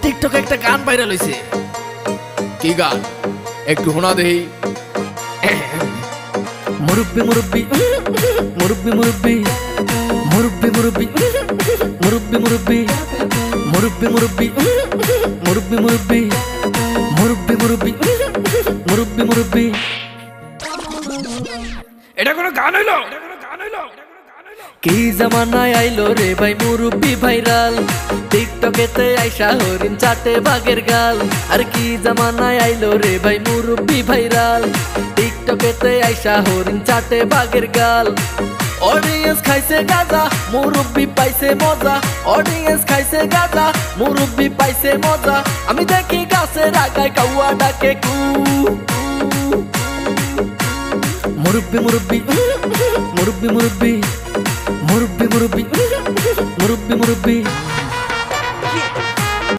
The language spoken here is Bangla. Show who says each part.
Speaker 1: টিকটকে একটা গান ভাইরাল হইছে। কি গান একটু শোনা দেই। মুরব্বি মুরব্বি মুরব্বি মুরব্বি মুরব্বি মুরব্বি মুরব্বি মুরব্বি মুরব্বি মুরব্বি মুরব্বি মুরব্বি মুরব্বি মুরব্বি মুরব্বি মুরব্বি। এটা কোনো গান হইলো? কি জামানায় আইলো রে ভাই মুরব্বি ভাইরাল, টিকটকেতে আইসা হরিণ চাটে বাঘের গাল। আর কি জামানায় আইলো রে ভাই মুরব্বি ভাইরাল, টিকটকেতে আইসা হরিণ চাটে বাঘের গাল। অডিয়েন্স খাইছে গাজা, মুরব্বি পাইছে মজা। অডিয়েন্স খাইছে গাজা, মুরব্বি পাইছে মজা। আমি দেখি গাছের আগায় কাউয়া ডাকে কু। মুরব্বি মুরব্বি মুরব্বি মুরব্বি মুরব্বি মুরব্বি মুরব্বি মুরব্বি।